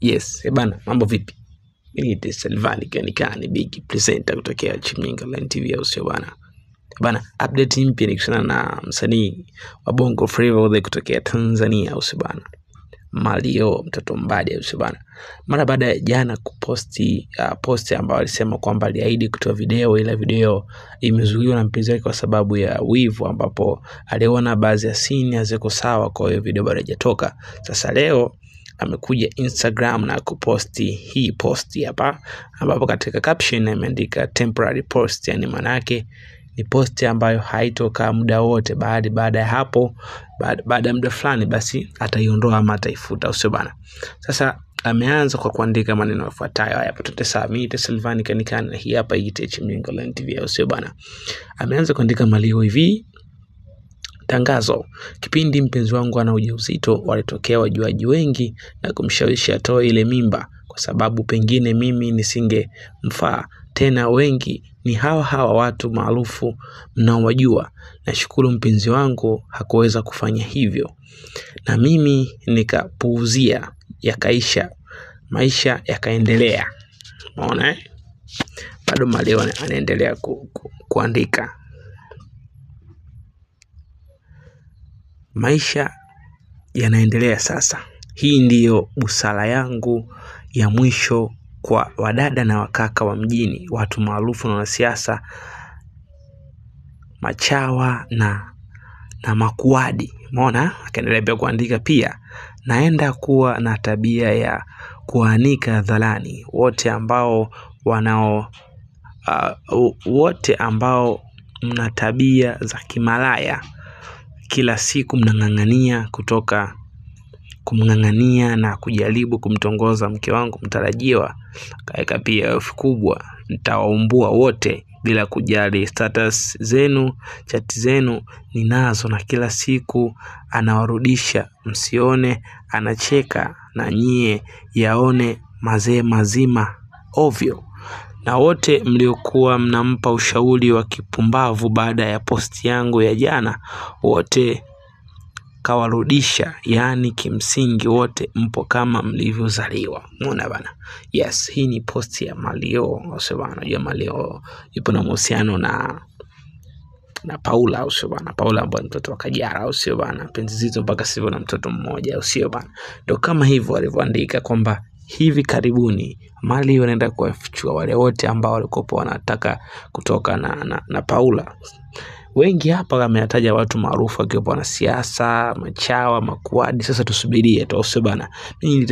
Yes, bana, mambo vipi? Mimi ni Selvani Kanikani, big presenter kutokea Chimninga Line TV au sio bana? Bana, update mpya ni kuhusiana na msanii wa Bongo Flava kutokea Tanzania au sio bana? Mario mtoto mbadi au sio bana? Mara baada ya jana kuposti post ambayo alisema kwamba aliahidi kutoa video, ila video imezuiwa na mpenzi wake kwa sababu ya wivu, ambapo aliona baadhi ya scene haziko sawa, kwa hiyo video bado haijatoka. Sasa leo amekuja Instagram na kuposti hii posti hapa, ambapo katika caption ameandika temporary post, yani maana yake ni posti ambayo haitoka muda wote, baada ya hapo baada ya muda fulani basi ataiondoa ama ataifuta usio bana. Sasa ameanza kwa kuandika maneno yafuatayo hapa: tutesamite Selvani Kanikani, hii hapa ite Chimninga Line TV usio bana. Ameanza kuandika Mario hivi: tangazo, kipindi mpenzi wangu ana ujauzito, walitokea wajuaji wengi na kumshawishi atoe ile mimba kwa sababu pengine mimi nisingemfaa tena. Wengi ni hawa watu maarufu mnaowajua. Nashukuru mpenzi wangu hakuweza kufanya hivyo, na mimi nikapuuzia, yakaisha, maisha yakaendelea. Unaona bado Mario anaendelea kuandika. Maisha yanaendelea sasa. Hii ndiyo busara yangu ya mwisho kwa wadada na wakaka wa mjini, watu maarufu na wanasiasa, machawa na makuadi. Umeona? Akaendelea pia kuandika pia: naenda kuwa na tabia ya kuanika hadharani wote ambao mna tabia za kimalaya, kila siku mnang'ang'ania kumng'ang'ania na kujaribu kumtongoza mke wangu mtarajiwa. Kaeka pia elfu kubwa, nitawaumbua wote bila kujali status zenu, chat zenu ninazo, na kila siku anawarudisha, msione anacheka na nyie yaone mazee mazima ovyo. Na wote mliokuwa mnampa ushauri wa kipumbavu baada ya posti yangu ya jana, wote kawarudisha, yani kimsingi wote mpo kama mlivyozaliwa. Umeona bana? Yes, hii ni posti ya Mario au bana. Ya Mario yupo na mahusiano na Paula au sio bana? Paula ambaye mtoto wa Kajara au sio bana? Penzi zito mpaka sivyo na mtoto mmoja au sio bana? Ndio kama hivyo alivyoandika kwamba hivi karibuni Mario anaenda kuwafichua wale wote ambao walikuwa wanataka kutoka na Paula. Wengi hapa ameyataja watu maarufu akiwa wanasiasa, machawa, makuadi. Sasa tusubirie tu usio bana. Mimi